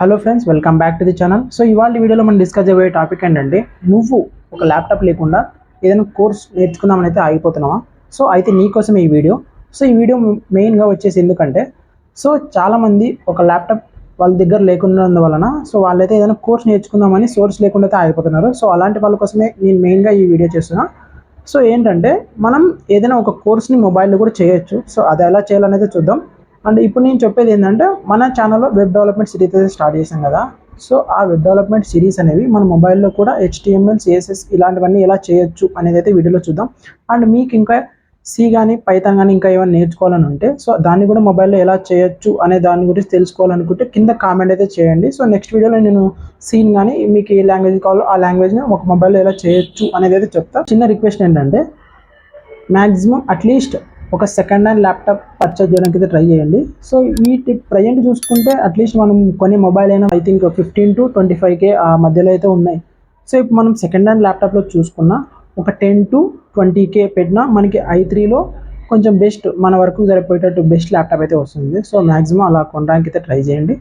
Hello friends, welcome back to the channel. So ఇవాళ వీడియోలో మనం డిస్కస్ చేయబోయే టాపిక్ ఏంటంటే, నువ్వు ఒక ల్యాప్టాప్ లేకుండా ఏదైనా కోర్స్ నేర్చుకుందామని అయితే ఆగిపోతున్నావా? సో అయితే నీకోసమే ఈ వీడియో. సో ఈ వీడియో మెయిన్గా వచ్చేసి ఎందుకంటే, సో చాలామంది ఒక ల్యాప్టాప్ వాళ్ళ దగ్గర లేకున్నందువలన సో వాళ్ళైతే ఏదైనా కోర్స్ నేర్చుకుందామని సోర్స్ లేకుండా అయితే ఆగిపోతున్నారు. సో అలాంటి వాళ్ళ కోసమే నేను మెయిన్గా ఈ వీడియో చేస్తున్నా. సో ఏంటంటే, మనం ఏదైనా ఒక కోర్స్ని మొబైల్లో కూడా చేయొచ్చు. సో అది ఎలా చేయాలనేది చూద్దాం. అండ్ ఇప్పుడు నేను చెప్పేది ఏంటంటే, మన ఛానల్లో వెబ్ డెవలప్మెంట్ సిరీస్ అయితే స్టార్ట్ చేసాం కదా. సో ఆ వెబ్ డెవలప్మెంట్ సిరీస్ అనేవి మన మొబైల్లో కూడా HTML, CSS ఇలాంటివన్నీ ఎలా చేయొచ్చు అనేది అయితే వీడియోలో చూద్దాం. అండ్ మీకు ఇంకా సి కానీ పైథాన్ కానీ ఇంకా ఏమైనా నేర్చుకోవాలని ఉంటే సో దాన్ని కూడా మొబైల్లో ఎలా చేయొచ్చు అనే దాని గురించి తెలుసుకోవాలనుకుంటే కింద కామెంట్ అయితే చేయండి. సో నెక్స్ట్ వీడియోలో నేను సీన్ కానీ మీకు ఏ లాంగ్వేజ్ కావాలో ఆ లాంగ్వేజ్ని ఒక మొబైల్లో ఎలా చేయొచ్చు అనేది అయితే చెప్తాను. చిన్న రిక్వెస్ట్ ఏంటంటే, మ్యాక్సిమం అట్లీస్ట్ ఒక సెకండ్ హ్యాండ్ ల్యాప్టాప్ పర్చేజ్ చేయడానికి అయితే ట్రై చేయండి. సో ఈ ప్రజెంట్ చూసుకుంటే అట్లీస్ట్ మనం కొన్ని మొబైల్ అయినా ఐ థింక్ 15 to 25K ఆ మధ్యలో అయితే ఉన్నాయి. సో ఇప్పుడు మనం సెకండ్ హ్యాండ్ ల్యాప్టాప్లో చూసుకున్న ఒక 10 to 20K పెట్టినా మనకి i3లో కొంచెం బెస్ట్ మన వరకు సరిపోయేటట్టు బెస్ట్ ల్యాప్టాప్ అయితే వస్తుంది. సో మ్యాక్సిమం అలా కొనడానికి అయితే ట్రై చేయండి.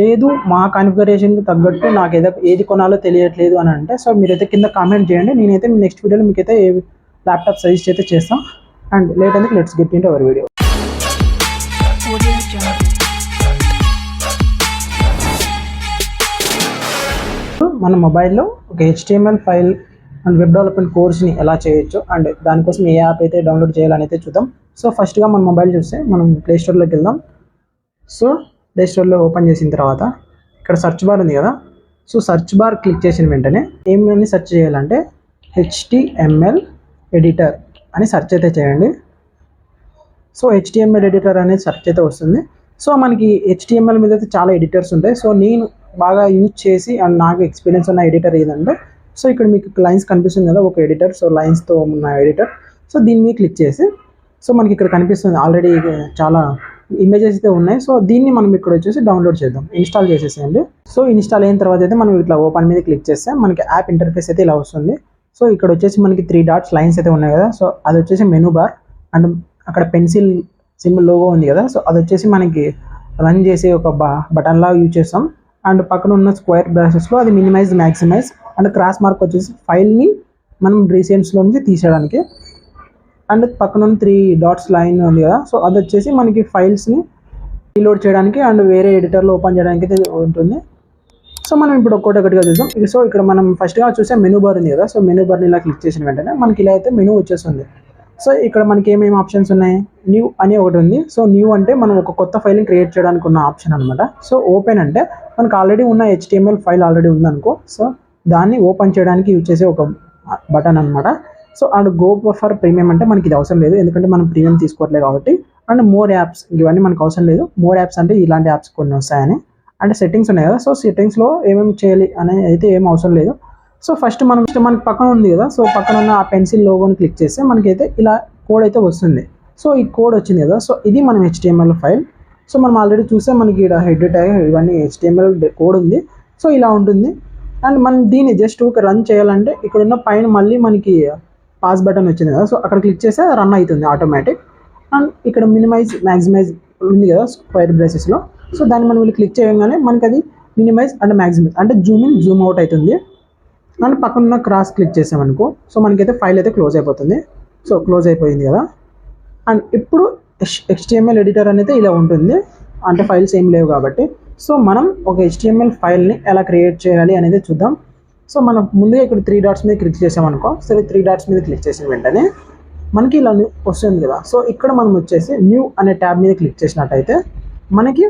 లేదు మా కాన్ఫిగరేషన్కి తగ్గట్టు నాకు ఏది కొనాలో తెలియట్లేదు అని అంటే సో మీరైతే కింద కామెంట్ చేయండి. నేనైతే నెక్స్ట్ వీడియోలో మీకైతే ల్యాప్టాప్ సజెస్ట్ అయితే చేస్తాం. అండ్ లేట్ ఎందుకు, let's get into our video. మన మొబైల్లో ఒక HTML file and web development కోర్స్ని ఎలా చేయొచ్చు అండ్ దానికోసం ఏ యాప్ అయితే డౌన్లోడ్ చేయాలని అయితే చూద్దాం. సో ఫస్ట్గా మన మొబైల్ చూస్తే మనం ప్లే స్టోర్లోకి వెళ్దాం. సో ప్లే స్టోర్లో ఓపెన్ చేసిన తర్వాత ఇక్కడ సెర్చ్ బార్ ఉంది కదా. సో సెర్చ్ బార్ క్లిక్ చేసిన వెంటనే ఏమని సెర్చ్ చేయాలంటే HTML ఎడిటర్ అని సెర్చ్ అయితే చేయండి. సో HTML ఎడిటర్ అనేది సెర్చ్ అయితే వస్తుంది. సో మనకి HTML మీద అయితే చాలా ఎడిటర్స్ ఉంటాయి. సో నేను బాగా యూజ్ చేసి అండ్ నాకు ఎక్స్పీరియన్స్ ఉన్న ఎడిటర్ ఏదంటే, సో ఇక్కడ మీకు లైన్స్ కనిపిస్తుంది కదా ఒక ఎడిటర్. సో లైన్స్తో ఉన్న ఎడిటర్. సో దీని మీద క్లిక్ చేసి సో మనకి ఇక్కడ కనిపిస్తుంది ఆల్రెడీ చాలా ఇమేజెస్ అయితే ఉన్నాయి. సో దీన్ని మనం ఇక్కడ వచ్చేసి డౌన్లోడ్ చేద్దాం, ఇన్స్టాల్ చేసేసేయండి. సో ఇన్స్టాల్ అయిన తర్వాత అయితే మనం ఇట్లా ఓపెన్ మీద క్లిక్ చేస్తే మనకి యాప్ ఇంటర్ఫేస్ అయితే ఇలా వస్తుంది. సో ఇక్కడ వచ్చేసి మనకి 3 డాట్స్ లైన్స్ అయితే ఉన్నాయి కదా. సో అది వచ్చేసి మెనూ బార్ అండ్ అక్కడ పెన్సిల్ సింబల్ లోగో ఉంది కదా. సో అది వచ్చేసి మనకి రన్ చేసే ఒక బటన్ లాగా యూజ్ చేస్తాం. అండ్ పక్కన ఉన్న స్క్వేర్ బ్రాసెస్లో అది minimise, maximise and cross mark వచ్చేసి ఫైల్ని మనం రీసెంట్స్లో నుంచి తీసేయడానికి. అండ్ పక్కన ఉన్న 3 డాట్స్ లైన్ ఉంది కదా. సో అది వచ్చేసి మనకి ఫైల్స్ని రీలోడ్ చేయడానికి అండ్ వేరే ఎడిటర్లో ఓపెన్ చేయడానికి అయితే ఉంటుంది. సో మనం ఇప్పుడు ఒక్కొక్కటిగా చూద్దాం. సో ఇక్కడ మనం ఫస్ట్గా చూసే మెనూ బార్ ఉంది కదా. సో మెనూ బార్ని ఇలా క్లిక్ చేసిన వెంటనే మనకి ఇలా అయితే మెనూ వచ్చేస్తుంది. సో ఇక్కడ మనకి ఏమేమి ఆప్షన్స్ ఉన్నాయి, న్యూ అని ఒకటి ఉంది. సో న్యూ అంటే మనం ఒక కొత్త ఫైల్ని క్రియేట్ చేయడానికి ఉన్న ఆప్షన్ అనమాట. సో ఓపెన్ అంటే మనకు ఆల్రెడీ ఉన్న HTML ఫైల్ ఆల్రెడీ ఉందనుకో, సో దాన్ని ఓపెన్ చేయడానికి యూజ్ చేసే ఒక బటన్ అనమాట. So and go for premium అంటే మనకి ఇది అవసరం లేదు, ఎందుకంటే మనం ప్రీమియం తీసుకోవట్లేదు కాబట్టి. అండ్ మోర్ యాప్స్, ఇవన్నీ మనకు అవసరం లేదు. మోర్ యాప్స్ అంటే ఇలాంటి యాప్స్ కొన్ని వస్తాయని. అండ్ సెట్టింగ్స్ ఉన్నాయి కదా. సో సెట్టింగ్స్లో ఏమేమి చేయాలి అనేది అయితే ఏం అవసరం లేదు. సో ఫస్ట్ మనకి పక్కన ఉంది కదా. సో పక్కన ఉన్న ఆ పెన్సిల్ లోగోని క్లిక్ చేస్తే మనకైతే ఇలా కోడ్ అయితే వస్తుంది. సో ఈ కోడ్ వచ్చింది కదా. సో ఇది మనం HTML ఫైల్. సో మనం ఆల్రెడీ చూస్తే మనకి ఇక్కడ హెడ్ ట్యాగ్ ఇవన్నీ HTML కోడ్ ఉంది. సో ఇలా ఉంటుంది. అండ్ మనం దీన్ని జస్ట్ ఒక రన్ చేయాలంటే ఇక్కడ ఉన్న పైన మళ్ళీ మనకి పాస్ బటన్ వచ్చింది కదా. సో అక్కడ క్లిక్ చేస్తే రన్ అవుతుంది ఆటోమేటిక్. అండ్ ఇక్కడ మినిమైజ్, మ్యాక్సిమైజ్ ఉంది కదా స్క్వేర్ బ్రేసెస్లో. సో దాన్ని మనం క్లిక్ చేయగానే మనకి అది మినిమైజ్ అండ్ మ్యాక్సిమైజ్ అంటే జూమ్ ఇన్, జూమ్ అవుట్ అవుతుంది. అండ్ పక్కన ఉన్న క్రాస్ క్లిక్ చేసామనుకో సో మనకైతే ఫైల్ అయితే క్లోజ్ అయిపోతుంది. సో క్లోజ్ అయిపోయింది కదా. అండ్ ఇప్పుడు HTML ఎడిటర్ అనేది ఇలా ఉంటుంది, అంటే ఫైల్స్ ఏం లేవు కాబట్టి. సో మనం ఒక HTML ఫైల్ని ఎలా క్రియేట్ చేయాలి అనేది చూద్దాం. సో మనం ముందుగా ఇక్కడ 3 డాట్స్ మీద క్లిక్ చేసామనుకో, సరే 3 డాట్స్ మీద క్లిక్ చేసిన వెంటనే మనకి ఇలా వస్తుంది కదా. సో ఇక్కడ మనం వచ్చేసి న్యూ అనే ట్యాబ్ మీద క్లిక్ చేసినట్టయితే మనకి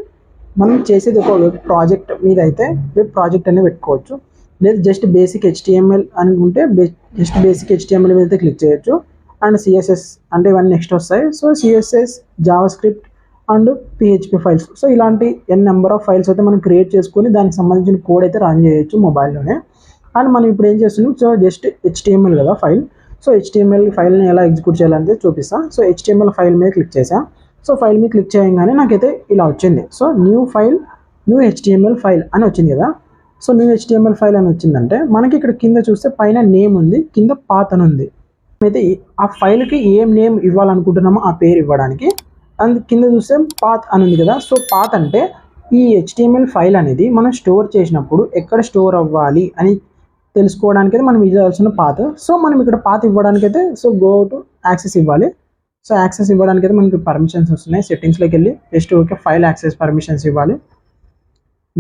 మనం చేసేది ఒక వెబ్ ప్రాజెక్ట్ మీద అయితే వెబ్ ప్రాజెక్ట్ అనేది పెట్టుకోవచ్చు. లేదు జస్ట్ బేసిక్ HTML అని ఉంటే జస్ట్ బేసిక్ HTML మీద అయితే క్లిక్ చేయొచ్చు. అండ్ CSS అంటే ఇవన్నీ నెక్స్ట్ వస్తాయి. So CSS, JavaScript and PHP files. So ఇలాంటి నెంబర్ ఆఫ్ ఫైల్స్ అయితే మనం క్రియేట్ చేసుకొని దానికి సంబంధించిన కోడ్ అయితే రన్ చేయొచ్చు మొబైల్లోనే. అండ్ మనం ఇప్పుడు ఏం చేస్తున్నాం, సో జస్ట్ HTML కదా ఫైల్. సో HTML ఫైల్ని ఎలా ఎగ్జిక్యూట్ చేయాలంటే చూపిస్తాను. సో HTML ఫైల్ మీద క్లిక్ చేసాను. సో ఫైల్ మీద క్లిక్ చేయగానే నాకైతే ఇలా వచ్చింది. So new file, new HTML file అని వచ్చింది కదా. సో న్యూ HTML ఫైల్ అని వచ్చిందంటే మనకి ఇక్కడ కింద చూస్తే పైన నేమ్ ఉంది, కింద పాత్ అని ఉంది. అయితే ఆ ఫైల్కి ఏం నేమ్ ఇవ్వాలనుకుంటున్నామో ఆ పేరు ఇవ్వడానికి. అండ్ కింద చూస్తే పాత్ అని ఉంది కదా. సో పాత్ అంటే ఈ HTML ఫైల్ అనేది మనం స్టోర్ చేసినప్పుడు ఎక్కడ స్టోర్ అవ్వాలి అని తెలుసుకోవడానికైతే మనం ఇవ్వాల్సిన పాత్. సో మనం ఇక్కడ పాత్ ఇవ్వడానికైతే సో గో టు యాక్సెస్ ఇవ్వాలి. సో యాక్సెస్ ఇవ్వడానికైతే మనకి పర్మిషన్స్ వస్తున్నాయి. సెట్టింగ్స్లోకి వెళ్ళి just okay file access permissions ఇవ్వాలి.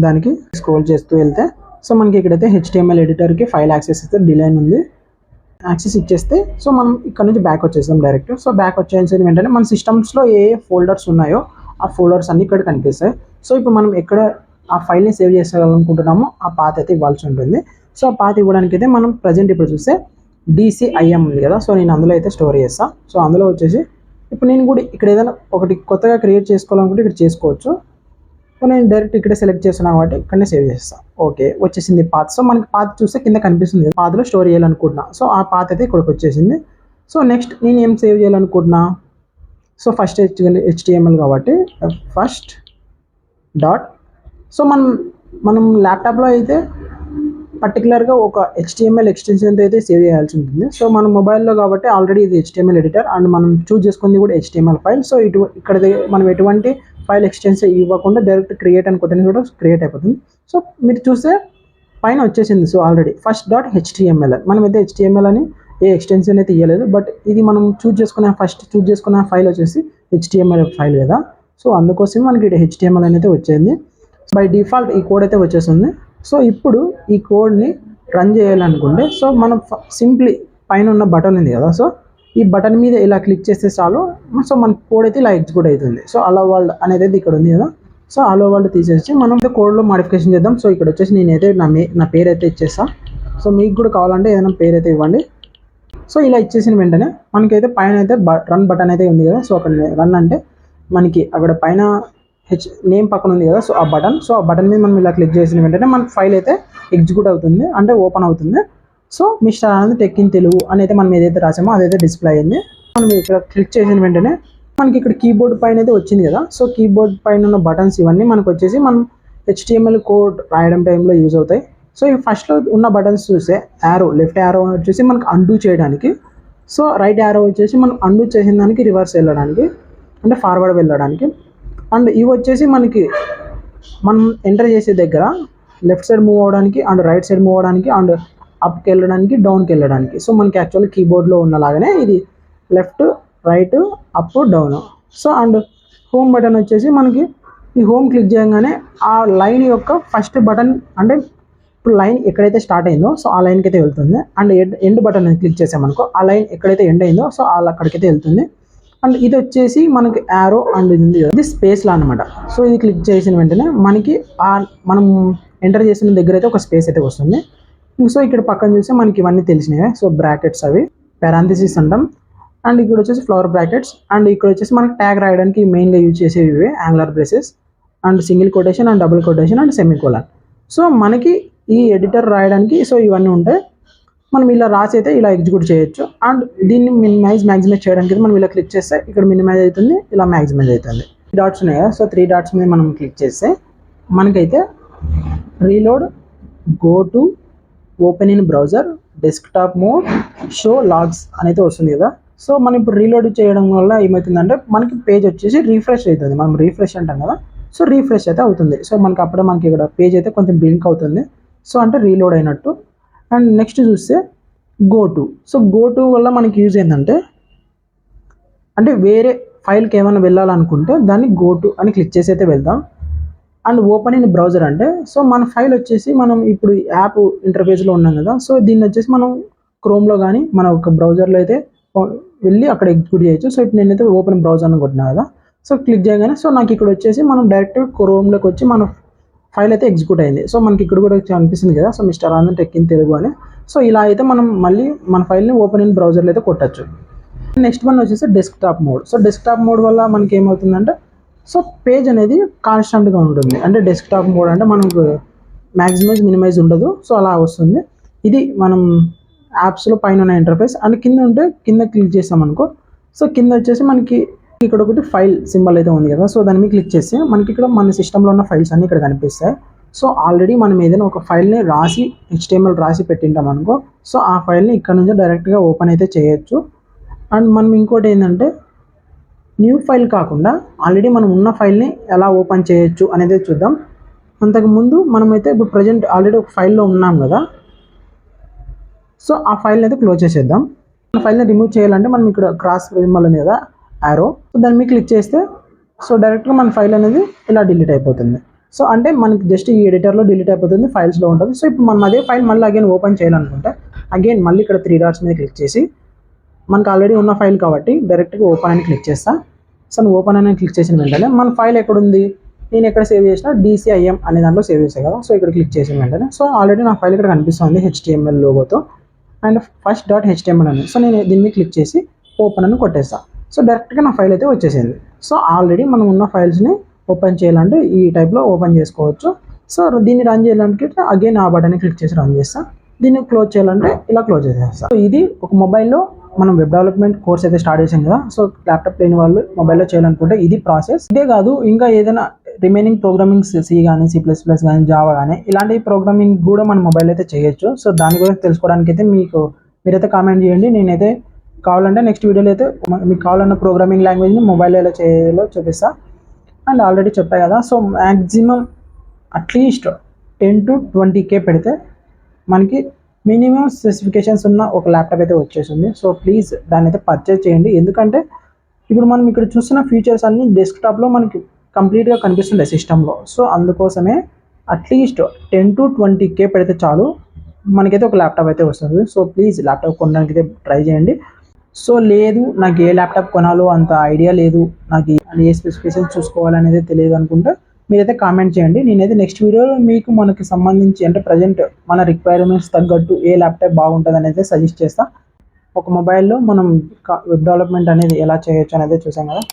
దానికి స్క్రోల్ చేస్తూ వెళ్తే సో మనకి ఇక్కడైతే HTML ఎడిటర్కి ఫైల్ యాక్సెస్ అయితే డిలైన్ ఉంది. యాక్సెస్ ఇచ్చేస్తే సో మనం ఇక్కడ నుంచి బ్యాక్ వచ్చేస్తాం డైరెక్ట్. సో బ్యాక్ వచ్చేసిన వెంటనే మన సిస్టమ్స్లో ఏ ఫోల్డర్స్ ఉన్నాయో ఆ ఫోల్డర్స్ అన్ని ఇక్కడ కనిపిస్తాయి. సో ఇప్పుడు మనం ఎక్కడ ఆ ఫైల్ని సేవ్ చేసుకోవాలనుకుంటున్నామో ఆ పాత్ అయితే ఇవ్వాల్సి ఉంటుంది. సో ఆ పాత్ ఇవ్వడానికి అయితే మనం ప్రజెంట్ ఇప్పుడు చూస్తే DCIM ఉంది కదా, సో నేను అందులో అయితే స్టోర్ చేస్తాను. సో అందులో వచ్చేసి ఇప్పుడు నేను కూడా ఇక్కడ ఏదైనా ఒకటి కొత్తగా క్రియేట్ చేసుకోవాలనుకుంటే ఇక్కడ చేసుకోవచ్చు. సో నేను డైరెక్ట్ ఇక్కడే సెలెక్ట్ చేస్తున్నాను కాబట్టి ఇక్కడనే సేవ్ చేస్తాను. ఓకే వచ్చేసింది పాత్. సో మనకి పాత్ చూస్తే కింద కనిపిస్తుంది పాత్లో స్టోర్ చేయాలనుకుంటున్నా. సో ఆ పాత్ అయితే ఇక్కడికి వచ్చేసింది. సో నెక్స్ట్ నేను ఏం సేవ్ చేయాలనుకుంటున్నా, సో ఫస్ట్ HTML కాబట్టి ఫస్ట్ డాట్. సో మనం ల్యాప్టాప్లో అయితే పర్టికులర్గా ఒక HTML ఎక్స్టెన్షన్ అయితే సేవ్ చేయాల్సి ఉంటుంది. సో మన మొబైల్లో కాబట్టి ఆల్రెడీ ఇది HTML ఎడిటర్ అండ్ మనం చూస్ చేసుకుంది కూడా HTML ఫైల్. సో ఇక్కడ మనం ఎటువంటి ఫైల్ ఎక్స్టెన్షన్ ఇవ్వకుండా డైరెక్ట్ క్రియేట్ అని కొట్టిన కూడా క్రియేట్ అయిపోతుంది. సో మీరు చూస్తే పైన వచ్చేసింది. So already first dot HTML మనం అయితే HTML అని ఏ ఎక్స్టెన్షన్ అయితే ఇవ్వలేదు. బట్ ఇది మనం ఫస్ట్ చూస్ చేసుకున్న ఫైల్ వచ్చేసి HTML ఫైల్ కదా. సో అందుకోసం మనకి ఇక్కడ HTML అనేది వచ్చేది. బై డిఫాల్ట్ ఈ కోడ్ అయితే వచ్చేస్తుంది. సో ఇప్పుడు ఈ కోడ్ని రన్ చేయాలనుకుంటే సో మనం సింప్లీ పైన ఉన్న బటన్ ఉంది కదా, సో ఈ బటన్ మీద ఇలా క్లిక్ చేస్తే చాలు. సో మన కోడ్ అయితే ఇలా ఎగ్జిక్యూట్ అవుతుంది. సో అలో వరల్డ్ అనేది అయితే ఇక్కడ ఉంది కదా, సో అలో వరల్డ్ తీసేసి మనం కోడ్లో మాడిఫికేషన్ చేద్దాం. సో ఇక్కడ వచ్చేసి నేనైతే నా పేరు అయితే ఇచ్చేస్తాను. సో మీకు కూడా కావాలంటే ఏదైనా పేరు అయితే ఇవ్వండి. సో ఇలా ఇచ్చేసిన వెంటనే మనకైతే పైన అయితే రన్ బటన్ అయితే ఉంది కదా. సో అక్కడ రన్ అంటే మనకి అక్కడ పైన నేమ్ పక్కన ఉంది కదా, సో ఆ బటన్. సో ఆ బటన్ మీద మనం ఇలా క్లిక్ చేసిన వెంటనే మన ఫైల్ అయితే ఎగ్జిక్యూట్ అవుతుంది, అంటే ఓపెన్ అవుతుంది. So mister Anand tech in Telugu అని అయితే మనం ఏదైతే రాసామో అదైతే డిస్ప్లే అయింది. మనం ఇక్కడ క్లిక్ చేసిన వెంటనే మనకి ఇక్కడ కీబోర్డ్ పైన అయితే వచ్చింది కదా. సో కీబోర్డ్ పైన ఉన్న బటన్స్ ఇవన్నీ మనకు వచ్చేసి మనం HTML కోడ్ రాయడం టైంలో యూజ్ అవుతాయి. సో ఈ ఫస్ట్లో ఉన్న బటన్స్ చూస్తే లెఫ్ట్ యారో వచ్చేసి మనకు అండూ చేయడానికి, సో రైట్ యారో వచ్చేసి మనం అండూ చేసిన దానికి రివర్స్ వెళ్ళడానికి అంటే ఫార్వర్డ్ వెళ్ళడానికి, అండ్ ఇవి వచ్చేసి మనకి మనం ఎంటర్ చేసే దగ్గర లెఫ్ట్ సైడ్ మూవ్ అవ్వడానికి అండ్ రైట్ సైడ్ మూవ్ అవ్వడానికి అండ్ అప్కి వెళ్ళడానికి డౌన్కి వెళ్ళడానికి. సో మనకి యాక్చువల్లీ కీబోర్డ్లో ఉన్నలాగానే ఇది left right up down. So and home button వచ్చేసి మనకి ఈ హోమ్ క్లిక్ చేయగానే ఆ లైన్ యొక్క ఫస్ట్ బటన్ అంటే ఇప్పుడు లైన్ ఎక్కడైతే స్టార్ట్ అయిందో సో ఆ లైన్కి అయితే వెళ్తుంది. అండ్ ఎండ్ బటన్ క్లిక్ చేసామనుకో ఆ లైన్ ఎక్కడైతే ఎండ్ అయిందో సో అక్కడికైతే వెళ్తుంది. అండ్ ఇది వచ్చేసి మనకి యారో అండ్ ఇది స్పేస్లా అనమాట. సో ఇది క్లిక్ చేసిన వెంటనే మనకి మనం ఎంటర్ చేసిన దగ్గర అయితే ఒక స్పేస్ అయితే వస్తుంది. సో ఇక్కడ పక్కన చూస్తే మనకి ఇవన్నీ తెలిసినవే. సో బ్రాకెట్స్ అవి పారాంథసిస్ అంటాం. అండ్ ఇక్కడ వచ్చేసి ఫ్లవర్ బ్రాకెట్స్ అండ్ ఇక్కడ వచ్చేసి మనకి ట్యాగ్ రాయడానికి మెయిన్గా యూజ్ చేసేవి ఇవే angular braces and single quotation and double quotation and semicolon. So మనకి ఈ ఎడిటర్ రాయడానికి సో ఇవన్నీ ఉంటాయి. మనం ఇలా రాసి అయితే ఇలా ఎగ్జిక్యూట్ చేయొచ్చు. అండ్ దీన్ని మ్యాక్సిమైజ్ చేయడానికి మనం ఇలా క్లిక్ చేస్తే ఇక్కడ మినిమైజ్ అవుతుంది, ఇలా మ్యాక్సిమైజ్ అవుతుంది. 3 డాట్స్ ఉన్నాయి కదా, సో 3 డాట్స్ మీద మనం క్లిక్ చేస్తే మనకైతే reload, go to, open in browser, desktop mode, show logs అనేది వస్తుంది కదా. సో మనం ఇప్పుడు రీలోడ్ చేయడం వల్ల ఏమవుతుందంటే మనకి పేజ్ వచ్చేసి రీఫ్రెష్ అవుతుంది. మనం రీఫ్రెష్ అంటాం కదా, సో రీఫ్రెష్ అయితే అవుతుంది. సో మనకి అప్పుడే మనకి ఇక్కడ పేజ్ అయితే కొంచెం బ్లింక్ అవుతుంది. సో అంటే రీలోడ్ అయినట్టు. అండ్ నెక్స్ట్ చూస్తే go to. So go to వల్ల మనకి యూజ్ ఏంటంటే అంటే వేరే ఫైల్కి ఏమైనా వెళ్ళాలనుకుంటే దాన్ని గో టు అని క్లిక్ చేసి అయితే వెళ్దాం. అండ్ ఓపెన్ ఇన్ బ్రౌజర్ అంటే సో మన ఫైల్ వచ్చేసి మనం ఇప్పుడు యాప్ ఇంటర్ఫేస్లో ఉన్నాం కదా, సో దీన్ని వచ్చేసి మనం క్రోమ్లో కానీ మన ఒక బ్రౌజర్లో అయితే వెళ్ళి అక్కడ ఎగ్జిక్యూట్ చేయొచ్చు. సో ఇప్పుడు నేనైతే ఓపెన్ బ్రౌజర్ అని కొట్టినా కదా, సో క్లిక్ చేయగానే సో నాకు ఇక్కడ వచ్చేసి మనం డైరెక్ట్ క్రోమ్లోకి వచ్చి మన ఫైల్ అయితే ఎగ్జిక్యూట్ అయింది. సో మనకి ఇక్కడ కూడా అనిపిస్తుంది కదా, so mister Anand tech in Telugu అని. సో ఇలా అయితే మనం మళ్ళీ మన ఫైల్ని ఓపెన్ ఇన్ బ్రౌజర్లో అయితే కొట్టచ్చు. నెక్స్ట్ వన్ వచ్చేసి desktop mode. So desktop mode వల్ల మనకి ఏమవుతుందంటే సో పేజ్ అనేది కాన్స్టెంట్గా ఉంటుంది. అంటే డెస్క్టాప్ మోడ్ అంటే మనకు మ్యాక్సిమైజ్ మినిమైజ్ ఉండదు, సో అలా వస్తుంది. ఇది మనం యాప్స్లో పైన ఉన్న ఇంటర్ఫేస్. అండ్ కింద ఉంటే కింద క్లిక్ చేసామనుకో సో కింద వచ్చేసి మనకి ఇక్కడ ఒకటి ఫైల్ సింబల్ అయితే ఉంది కదా, సో దాని మీద క్లిక్ చేస్తే మనకి ఇక్కడ మన సిస్టంలో ఉన్న ఫైల్స్ అన్నీ ఇక్కడ కనిపిస్తాయి. సో ఆల్రెడీ మనం ఏదైనా ఒక ఫైల్ని రాసి HTML రాసి పెట్టింటాం అనుకో, సో ఆ ఫైల్ని ఇక్కడ నుంచి డైరెక్ట్గా ఓపెన్ అయితే చేయొచ్చు. అండ్ మనం ఇంకోటి ఏంటంటే న్యూ ఫైల్ కాకుండా ఆల్రెడీ మనం ఉన్న ఫైల్ని ఎలా ఓపెన్ చేయొచ్చు అనేది చూద్దాం. అంతకుముందు మనమైతే ఇప్పుడు ప్రజెంట్ ఆల్రెడీ ఒక ఫైల్లో ఉన్నాం కదా, సో ఆ ఫైల్ని అయితే క్లోజ్ చేసేద్దాం. ఆ ఫైల్ని రిమూవ్ చేయాలంటే మనం ఇక్కడ క్రాస్ సింబల్ ఉంది కదా యారో, సో దాన్ని మీద క్లిక్ చేస్తే సో డైరెక్ట్గా మన ఫైల్ అనేది ఇలా డిలీట్ అయిపోతుంది. సో అంటే మనకి జస్ట్ ఈ ఎడిటర్లో డిలీట్ అయిపోతుంది, ఫైల్స్లో ఉంటుంది. సో ఇప్పుడు మనం అదే ఫైల్ మళ్ళీ అగైన్ ఓపెన్ చేయాలనుకుంటే అగైన్ మళ్ళీ ఇక్కడ 3 డాట్స్ మీద క్లిక్ చేసి మనకు ఆల్రెడీ ఉన్న ఫైల్ కాబట్టి డైరెక్ట్గా ఓపెన్ అని క్లిక్ చేస్తా. సో నువ్వు ఓపెన్ అని క్లిక్ చేసిన వెంటనే మన ఫైల్ ఎక్కడుంది, నేను ఎక్కడ సేవ్ చేసిన DCIM అనే దాంట్లో సేవ్ చేసాను కదా, సో ఇక్కడ క్లిక్ చేసిన వెంటనే సో ఆల్రెడీ నా ఫైల్ ఇక్కడ కనిపిస్తుంది HTML లోగోతో అండ్ first.html అని. సో నేను దీన్ని క్లిక్ చేసి ఓపెన్ అని కొట్టేస్తాను. సో డైరెక్ట్గా నా ఫైల్ అయితే వచ్చేసింది. సో ఆల్రెడీ మనం ఉన్న ఫైల్స్ని ఓపెన్ చేయాలంటే ఈ టైప్లో ఓపెన్ చేసుకోవచ్చు. సో దీన్ని రన్ చేయాలంటే అగైన్ ఆ బటన్ క్లిక్ చేసి రన్ చేస్తాను. దీన్ని క్లోజ్ చేయాలంటే ఇలా క్లోజ్ చేసేస్తాను. సో ఇది ఒక మొబైల్లో మనం వెబ్ డెవలప్మెంట్ కోర్స్ అయితే స్టార్ట్ చేసాం కదా, సో ల్యాప్టాప్ లేని వాళ్ళు మొబైల్లో చేయాలనుకుంటే ఇది ప్రాసెస్. ఇదే కాదు ఇంకా ఏదైనా రిమైనింగ్ ప్రోగ్రామింగ్ C కానీ C++ కానీ జావా కానీ ఇలాంటి ప్రోగ్రామింగ్ కూడా మన మొబైల్ అయితే చేయొచ్చు. సో దాని గురించి తెలుసుకోవడానికి అయితే మీరైతే కామెంట్ చేయండి. నేనైతే కావాలంటే నెక్స్ట్ వీడియోలో అయితే మీకు కావాలన్న ప్రోగ్రామింగ్ లాంగ్వేజ్ని మొబైల్లో ఎలా చేయాలో చూపిస్తాను. అండ్ ఆల్రెడీ చెప్పా కదా, so maximum at least 10 to 20K పెడితే మనకి మినిమం స్పెసిఫికేషన్స్ ఉన్న ఒక ల్యాప్టాప్ అయితే వచ్చేసింది. సో ప్లీజ్ దాన్ని అయితే పర్చేజ్ చేయండి. ఎందుకంటే ఇప్పుడు మనం ఇక్కడ చూస్తున్న ఫీచర్స్ అన్నీ డెస్క్టాప్లో మనకి కంప్లీట్గా కనిపిస్తుంటాయి సిస్టంలో. సో అందుకోసమే అట్లీస్ట్ 10 to 20K పెడితే చాలు మనకైతే ఒక ల్యాప్టాప్ అయితే వస్తుంది. సో ప్లీజ్ ల్యాప్టాప్ కొనడానికి అయితే ట్రై చేయండి. సో లేదు నాకు ఏ ల్యాప్టాప్ కొనాలో అంత ఐడియా లేదు, నాకు ఏ స్పెసిఫికేషన్స్ చూసుకోవాలనేది తెలియదు అనుకుంటే మీరైతే కామెంట్ చేయండి. నేనైతే నెక్స్ట్ వీడియోలో మీకు మనకి సంబంధించి అంటే ప్రజెంట్ మన రిక్వైర్మెంట్స్ తగ్గట్టు ఏ ల్యాప్టాప్ బాగుంటుంది అనేది సజెస్ట్ చేస్తా. ఒక మొబైల్లో మనం వెబ్ డెవలప్మెంట్ అనేది ఎలా చేయొచ్చు అనేది చూసాం కదా.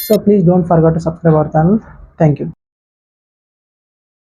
So please don't forget to subscribe our channel. Thank you.